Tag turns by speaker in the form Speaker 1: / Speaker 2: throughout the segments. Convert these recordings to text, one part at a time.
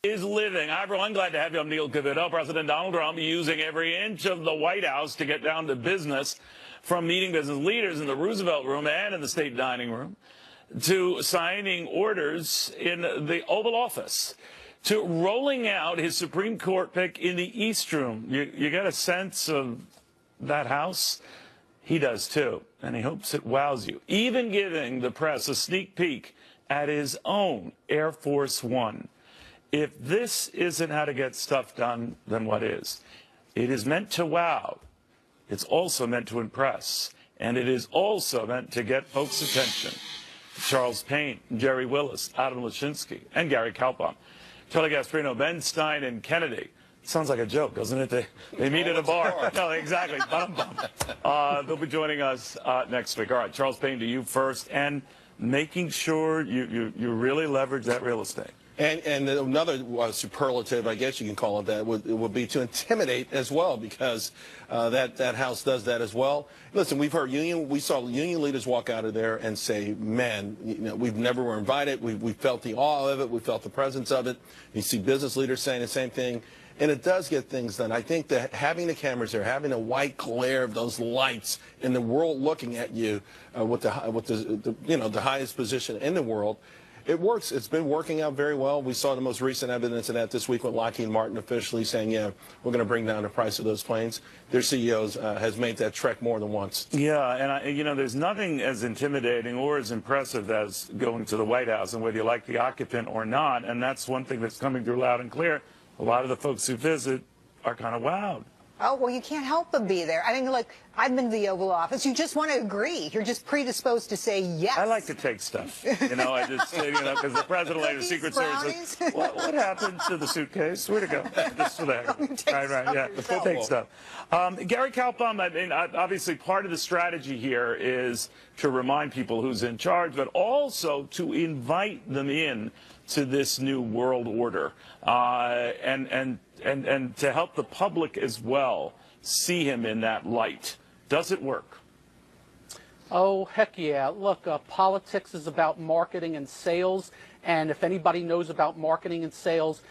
Speaker 1: Is living. Hi, everyone. Glad to have you. I'm Neil Cavuto. President Donald Trump using every inch of the White House to get down to business, from meeting business leaders in the Roosevelt Room and in the State Dining Room, to signing orders in the Oval Office, to rolling out his Supreme Court pick in the East Room. You get a sense of that house? He does too, and he hopes it wows you. Even giving the press a sneak peek at his own Air Force One. If this isn't how to get stuff done, then what is? It is meant to wow. It's also meant to impress. And it is also meant to get folks' attention. Charles Payne, Jerry Willis, Adam Lashinsky, and Gary Kaltbaum. Charlie Gasparino, Ben Stein, and Kennedy. Sounds like a joke, doesn't it? They meet at a bar. No, exactly. They'll be joining us next week. All right, Charles Payne, to you first. And making sure you really leverage that real estate.
Speaker 2: And another superlative, I guess you can call it that, would be to intimidate as well, because that house does that as well. Listen, we saw union leaders walk out of there and say, man, we've never were invited. We felt the awe of it. We felt the presence of it. You see business leaders saying the same thing. And it does get things done. I think that having the cameras there, having a white glare of those lights, and the world looking at you with the highest position in the world, it works. It's been working out very well. We saw the most recent evidence of that this week with Lockheed Martin officially saying, yeah, we're going to bring down the price of those planes. Their CEOs has made that trek more than once.
Speaker 1: Yeah, and there's nothing as intimidating or as impressive as going to the White House, and whether you like the occupant or not. And that's one thing that's coming through loud and clear. A lot of the folks who visit are kind of wowed.
Speaker 3: Oh, well, you can't help but be there. I mean, look, I've been to the Oval Office. You just want to agree. You're just predisposed to say yes.
Speaker 1: I like to take stuff. I just, because the president later, Secret Service says, what happened to the suitcase? Where'd it go? Just for that. Right, yeah. Take stuff. Gary Kaltbaum, I mean, obviously part of the strategy here is to remind people who's in charge, but also to invite them in to this new world order, and to help the public as well see him in that light. Does it work?
Speaker 4: Oh, heck yeah. Look, politics is about marketing and sales, and if anybody knows about marketing and sales,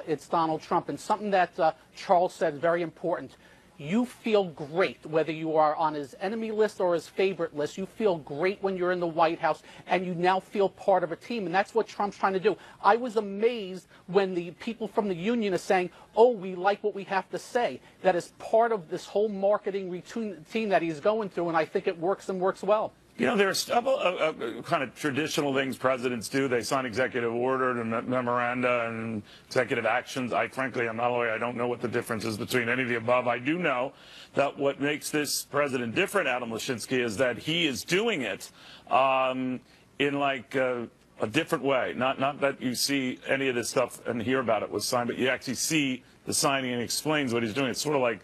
Speaker 4: it's Donald Trump. And something that Charles said is very important. You feel great whether you are on his enemy list or his favorite list. You feel great when you're in the White House, and you now feel part of a team, and that's what Trump's trying to do. I was amazed when the people from the union are saying, oh, we like what we have to say. That is part of this whole marketing routine that he's going through, and I think it works and works well.
Speaker 1: There's kind of traditional things presidents do. They sign executive order and memoranda and executive actions. Frankly, I'm not a lawyer. I don't know what the difference is between any of the above. I do know that what makes this president different, Adam Lashinsky, is that he is doing it in like a different way. Not that you see any of this stuff and hear about it was signed, but you actually see the signing and he explains what he's doing. It's sort of like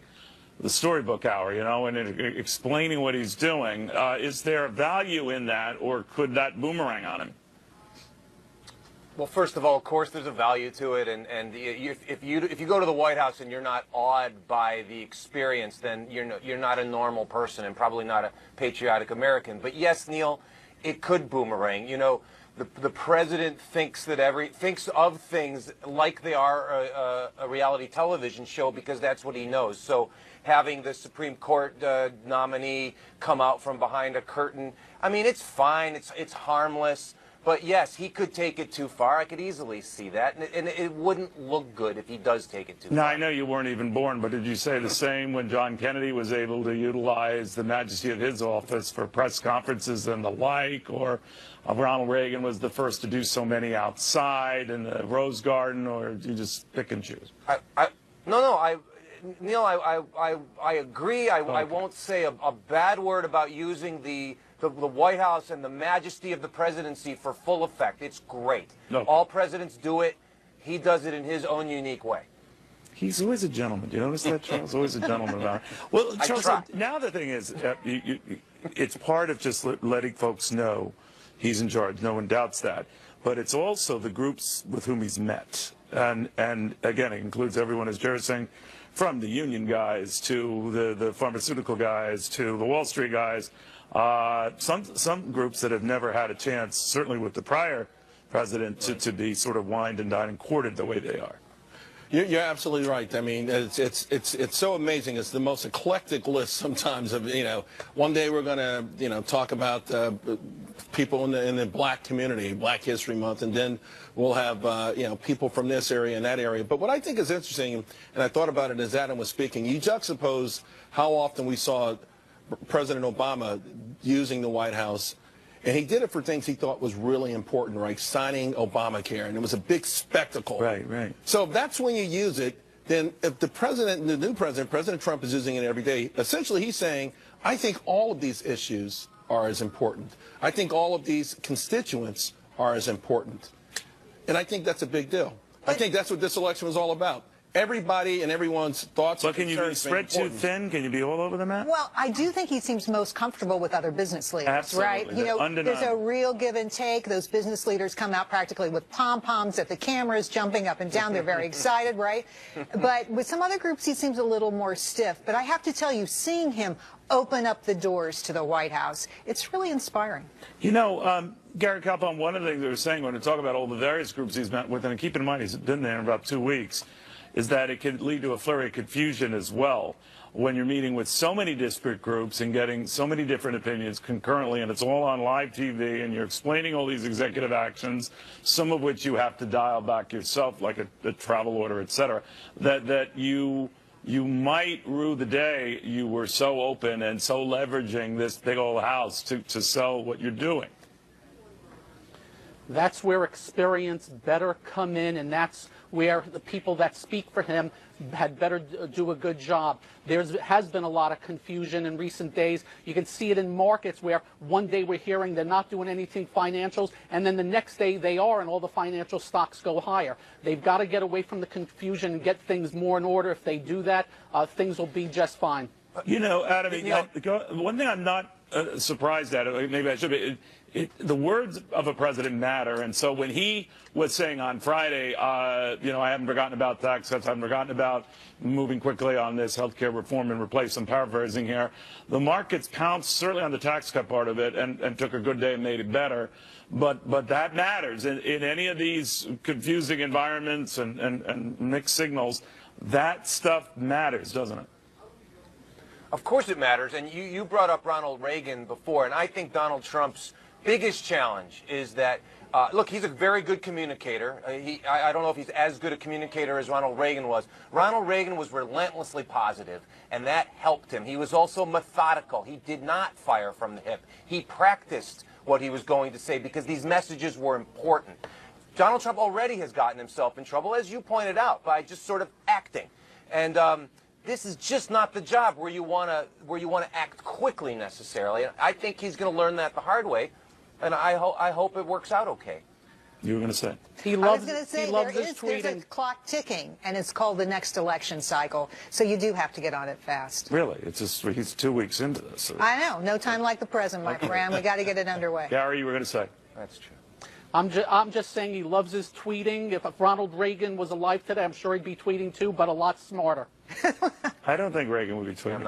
Speaker 1: the storybook hour, and explaining what he's doing. Is there value in that, or could that boomerang on him?
Speaker 5: Well, first of all, of course, there's a value to it, and if you go to the White House and you're not awed by the experience, then you're not a normal person and probably not a patriotic American. But yes, Neil, it could boomerang. The president thinks of things like they are a reality television show because that's what he knows. So having the Supreme Court nominee come out from behind a curtain, I mean, it's fine. It's harmless. But yes, he could take it too far. I could easily see that, and it wouldn't look good if he does take it too far.
Speaker 1: Now, I know you weren't even born, but did you say the same when John Kennedy was able to utilize the majesty of his office for press conferences and the like, or Ronald Reagan was the first to do so many outside in the Rose Garden, or do you just pick and choose?
Speaker 5: Neil, I agree. I won't say a bad word about using the White House and the majesty of the presidency for full effect. It's great. No. All presidents do it. He does it in his own unique way.
Speaker 1: He's always a gentleman. Do you notice that, Charles? Always a gentleman about it. Well, Charles, now the thing is, it's part of just letting folks know he's in charge. No one doubts that. But it's also the groups with whom he's met. And again, it includes everyone, as Jerry's saying, from the union guys to the pharmaceutical guys to the Wall Street guys. Some groups that have never had a chance, certainly with the prior president to be sort of wined and dined and courted the way they are.
Speaker 2: You're absolutely right. I mean, it's so amazing. It's the most eclectic list sometimes of, one day we're going to, talk about people in the black community, Black History Month, and then we'll have, people from this area and that area. But what I think is interesting, and I thought about it as Adam was speaking, you juxtapose how often we saw President Obama using the White House. And he did it for things he thought was really important, right? Signing Obamacare, and it was a big spectacle.
Speaker 1: Right, right.
Speaker 2: So if that's when you use it, then if the new president, President Trump, is using it every day, essentially he's saying, I think all of these issues are as important. I think all of these constituents are as important. And I think that's a big deal. I think that's what this election was all about. Everybody and everyone's thoughts.
Speaker 1: But can you be spread too thin? Can you be all over the map?
Speaker 3: Well, I do think he seems most comfortable with other business leaders,
Speaker 1: Absolutely.
Speaker 3: right? There's a real give and take. Those business leaders come out practically with pom-poms at the cameras, jumping up and down. They're very excited, right? But with some other groups, he seems a little more stiff. But I have to tell you, seeing him open up the doors to the White House, it's really inspiring.
Speaker 1: Gary Calpon, one of the things they were saying when we talk about all the various groups he's met with, and keep in mind he's been there in about 2 weeks, is that it could lead to a flurry of confusion as well when you're meeting with so many disparate groups and getting so many different opinions concurrently, and it's all on live TV, and you're explaining all these executive actions, some of which you have to dial back yourself, like a travel order, et cetera, that you might rue the day you were so open and so leveraging this big old house to sell what you're doing.
Speaker 4: That's where experience better come in, and that's where the people that speak for him had better do a good job. There has been a lot of confusion in recent days. You can see it in markets where one day we're hearing they're not doing anything financials, and then the next day they are, and all the financial stocks go higher. They've got to get away from the confusion and get things more in order. If they do that, things will be just fine.
Speaker 1: Adam, one thing I'm not surprised at, maybe I should be, the words of a president matter, and so when he was saying on Friday, I haven't forgotten about tax cuts, I haven't forgotten about moving quickly on this health care reform and replace, I'm paraphrasing here, the markets pounced certainly on the tax cut part of it and took a good day and made it better, but that matters. In any of these confusing environments and mixed signals, that stuff matters, doesn't it?
Speaker 5: Of course it matters, and you brought up Ronald Reagan before, and I think Donald Trump's biggest challenge is that, look, he's a very good communicator. I don't know if he's as good a communicator as Ronald Reagan was. Ronald Reagan was relentlessly positive, and that helped him. He was also methodical. He did not fire from the hip. He practiced what he was going to say because these messages were important. Donald Trump already has gotten himself in trouble, as you pointed out, by just sort of acting. And this is just not the job where you want to act quickly necessarily. I think he's going to learn that the hard way, and I hope it works out okay.
Speaker 1: You were going to say?
Speaker 3: I was going to say there's a clock ticking, and it's called the next election cycle. So you do have to get on it fast.
Speaker 1: Really? He's 2 weeks into this. So.
Speaker 3: I know. No time like the present, my friend. We got to get it underway.
Speaker 1: Gary, you were going to say?
Speaker 5: That's true.
Speaker 4: I'm just saying he loves his tweeting. If Ronald Reagan was alive today, I'm sure he'd be tweeting too, but a lot smarter.
Speaker 1: I don't think Reagan would be tweeting.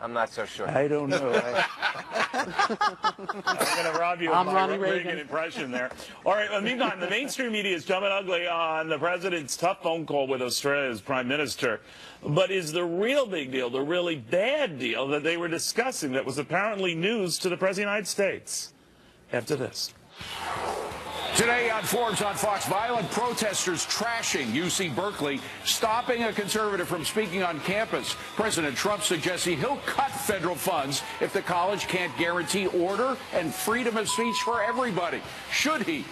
Speaker 5: I'm not so sure.
Speaker 1: I don't know. I'm going to rob you of my Reagan impression there. All right, well, meantime, the mainstream media is jumping ugly on the president's tough phone call with Australia's prime minister. But is the real big deal, the really bad deal that they were discussing that was apparently news to the President of the United States? After this.
Speaker 6: Today on Forbes on Fox, violent protesters trashing UC Berkeley, stopping a conservative from speaking on campus. President Trump suggesting he'll cut federal funds if the college can't guarantee order and freedom of speech for everybody. Should he?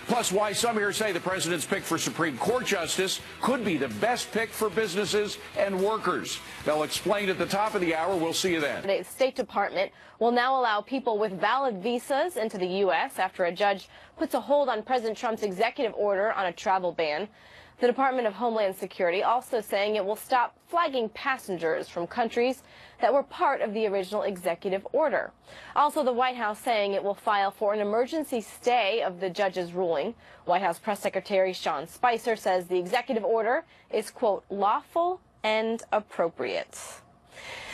Speaker 6: Plus, why some here say the president's pick for Supreme Court justice could be the best pick for businesses and workers. They'll explain at the top of the hour. We'll see you then.
Speaker 7: The State Department will now allow people with valid visas into the U.S. after a judge puts a hold on President Trump's executive order on a travel ban. The Department of Homeland Security also saying it will stop flagging passengers from countries that were part of the original executive order. Also, the White House saying it will file for an emergency stay of the judge's ruling. White House Press Secretary Sean Spicer says the executive order is, quote, lawful and appropriate.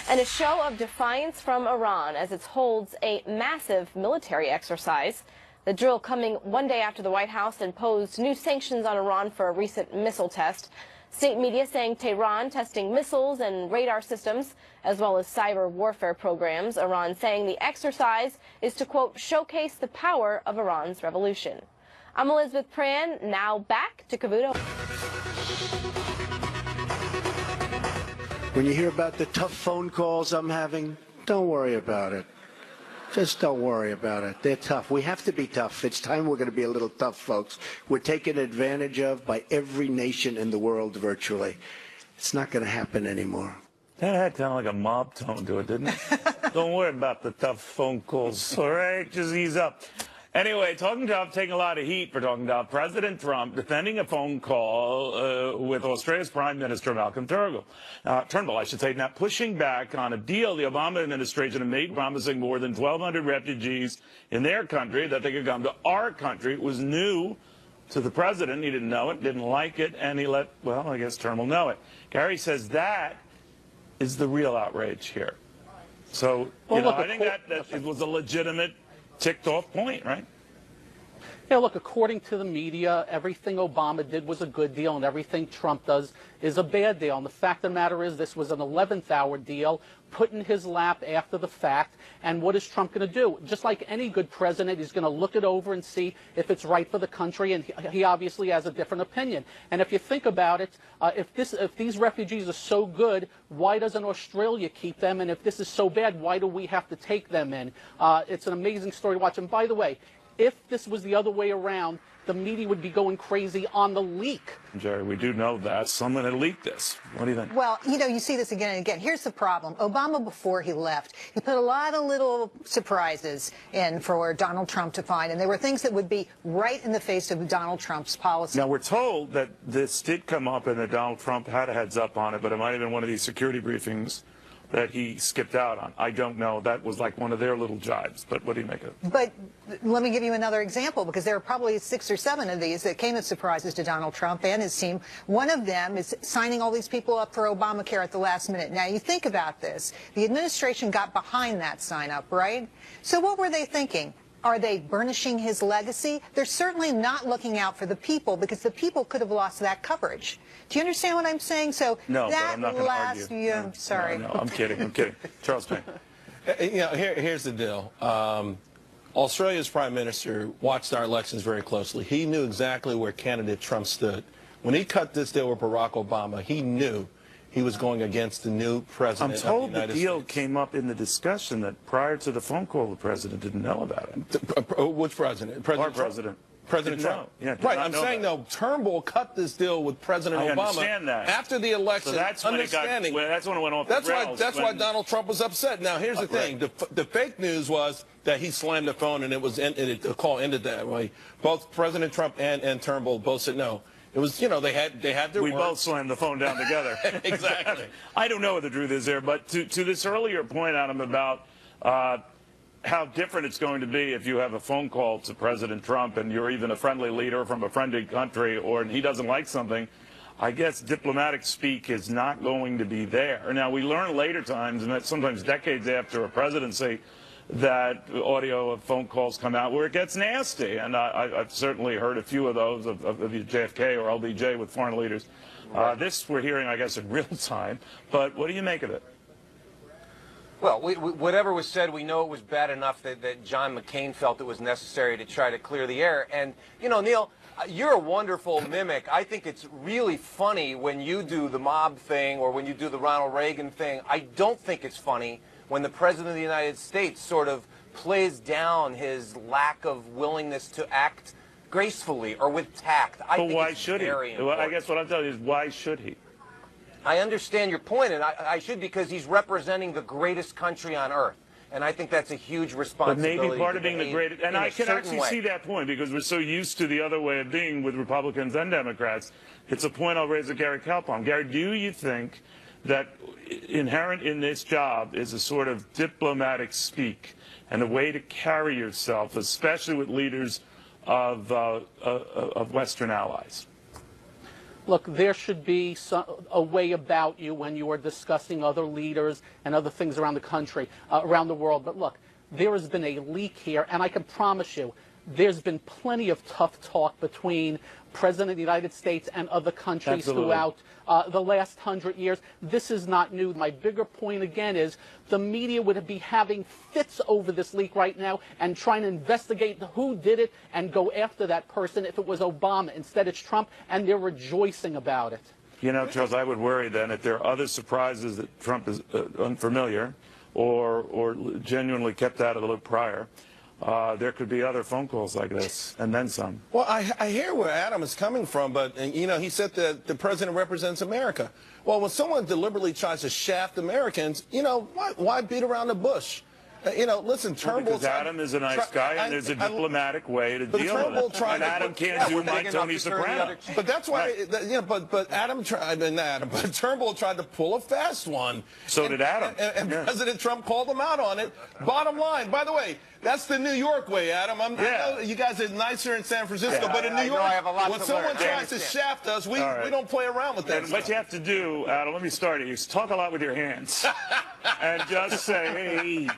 Speaker 7: And a show of defiance from Iran as it holds a massive military exercise. The drill coming one day after the White House imposed new sanctions on Iran for a recent missile test. State media saying Tehran testing missiles and radar systems, as well as cyber warfare programs. Iran saying the exercise is to, quote, showcase the power of Iran's revolution. I'm Elizabeth Pran, now back to Cavuto.
Speaker 8: When you hear about the tough phone calls I'm having, don't worry about it. Just don't worry about it. They're tough. We have to be tough. It's time we're going to be a little tough, folks. We're taken advantage of by every nation in the world virtually. It's not going to happen anymore.
Speaker 1: That had kind of like a mob tone to it, didn't it? Don't worry about the tough phone calls, all right? Just ease up. Anyway, taking a lot of heat for talking about President Trump defending a phone call with Australia's Prime Minister Malcolm Turnbull. Not pushing back on a deal the Obama administration had made, promising more than 1,200 refugees in their country that they could come to our country. It was new to the president. He didn't know it, didn't like it, and he let, well, I guess Turnbull know it. Gary says that is the real outrage here. So, I think that it was a legitimate ticked-off point, right?
Speaker 4: Yeah, look, according to the media, everything Obama did was a good deal, and everything Trump does is a bad deal. And the fact of the matter is this was an 11th-hour deal put in his lap after the fact. And what is Trump going to do? Just like any good president, he's going to look it over and see if it's right for the country, and he obviously has a different opinion. And if you think about it, if these refugees are so good, why doesn't Australia keep them? And if this is so bad, why do we have to take them in? It's an amazing story to watch. And by the way, if this was the other way around, the media would be going crazy on the leak.
Speaker 1: Jerry, we do know that. Someone had leaked this. What do you think?
Speaker 3: Well, you see this again and again. Here's the problem. Obama, before he left, he put a lot of little surprises in for Donald Trump to find, and there were things that would be right in the face of Donald Trump's policy.
Speaker 1: Now, we're told that this did come up and that Donald Trump had a heads up on it, but it might have been one of these security briefings that he skipped out on. I don't know. That was like one of their little jibes. But what do you make of it?
Speaker 3: But let me give you another example, because there are probably 6 or 7 of these that came as surprises to Donald Trump and his team. One of them is signing all these people up for Obamacare at the last minute. Now, you think about this. The administration got behind that sign up, right? So what were they thinking? Are they burnishing his legacy? They're certainly not looking out for the people, because the people could have lost that coverage. Do you understand what I'm saying? So
Speaker 1: no,
Speaker 3: that
Speaker 1: but I'm not going to argue.
Speaker 3: Yeah, sorry.
Speaker 1: No, I'm kidding. I'm kidding. Charles Payne.
Speaker 2: Here's the deal. Australia's Prime Minister watched our elections very closely. He knew exactly where candidate Trump stood. When he cut this deal with Barack Obama, he knew he was going against the new president of the United States.
Speaker 1: I'm told the deal came up in the discussion that prior to the phone call, the president didn't know about it.
Speaker 2: Which president?
Speaker 1: Our president.
Speaker 2: President Trump.
Speaker 1: Yeah,
Speaker 2: right, I'm saying, though, Turnbull cut this deal with President Obama
Speaker 1: understand that.
Speaker 2: after the election.
Speaker 1: So that's when
Speaker 2: understanding.
Speaker 1: that's when it went off
Speaker 2: that's
Speaker 1: the rails.
Speaker 2: That's why Donald Trump was upset. Now, here's the thing.
Speaker 1: Right.
Speaker 2: The fake news was that he slammed the phone and the call ended that way. Both President Trump and Turnbull both said no. It was, they had their
Speaker 1: We
Speaker 2: words.
Speaker 1: both slammed the phone down together.
Speaker 2: Exactly.
Speaker 1: I don't know what the truth is there, but to this earlier point, Adam, about how different it's going to be if you have a phone call to President Trump and you're even a friendly leader from a friendly country, or he doesn't like something, I guess diplomatic speak is not going to be there. Now, we learn later times, and sometimes decades after a presidency, that audio of phone calls come out where it gets nasty. And I've certainly heard a few of those of JFK or LBJ with foreign leaders. This we're hearing, I guess, in real time. But what do you make of it?
Speaker 5: Well, whatever was said, we know it was bad enough that John McCain felt it was necessary to try to clear the air. And, Neil, you're a wonderful mimic. I think it's really funny when you do the mob thing or when you do the Ronald Reagan thing. I don't think it's funny when the President of the United States sort of plays down his lack of willingness to act gracefully or with tact.
Speaker 1: But why should he? I guess what I'm telling you is, why should he?
Speaker 5: I understand your point, and I should, because he's representing the greatest country on earth. And I think that's a huge responsibility.
Speaker 1: But maybe part of being the greatest, and I can actually see that point, because we're so used to the other way of being with Republicans and Democrats. It's a point I'll raise with Gary Kalpom. Gary, do you think that inherent in this job is a sort of diplomatic speak and a way to carry yourself, especially with leaders of Western allies?
Speaker 4: Look, there should be a way about you when you are discussing other leaders and other things around the country, around the world. But look, there has been a leak here, and I can promise you, there's been plenty of tough talk between President of the United States and other countries throughout the last 100 years. This is not new. My bigger point again is the media would be having fits over this leak right now and trying to investigate who did it and go after that person if it was Obama. Instead, it's Trump, and they're rejoicing about it.
Speaker 1: You know, Charles, I would worry then if there are other surprises that Trump is unfamiliar or genuinely kept out of the loop prior. There could be other phone calls like this, and then some.
Speaker 2: Well, I hear where Adam is coming from, but, you know, he said that the president represents America. Well, when someone deliberately tries to shaft Americans, you know, why beat around the bush? You know, listen, Turnbull...
Speaker 1: Because Adam is a nice guy, and there's a diplomatic way to deal with it. And Adam can't do my Tony Soprano.
Speaker 2: But that's why, you know, but Turnbull tried to pull a fast one.
Speaker 1: So did Adam.
Speaker 2: And President Trump called him out on it. Bottom line, by the way, that's the New York way, Adam. I know you guys are nicer in San Francisco, but in New York, when someone tries to shaft us, we don't play around with that.
Speaker 1: And what you have to do, Adam, let me start it. You talk a lot with your hands. And just say,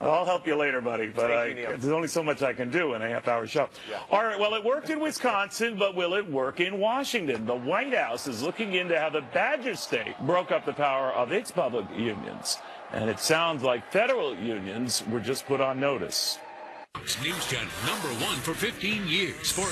Speaker 1: I'll help you later, buddy, but there's only so much I can do in a half-hour show. All right, well, it worked in Wisconsin, but will it work in Washington? The White House is looking into how the Badger State broke up the power of its public unions. And it sounds like federal unions were just put on notice.
Speaker 9: News Channel #1 for 15 years. For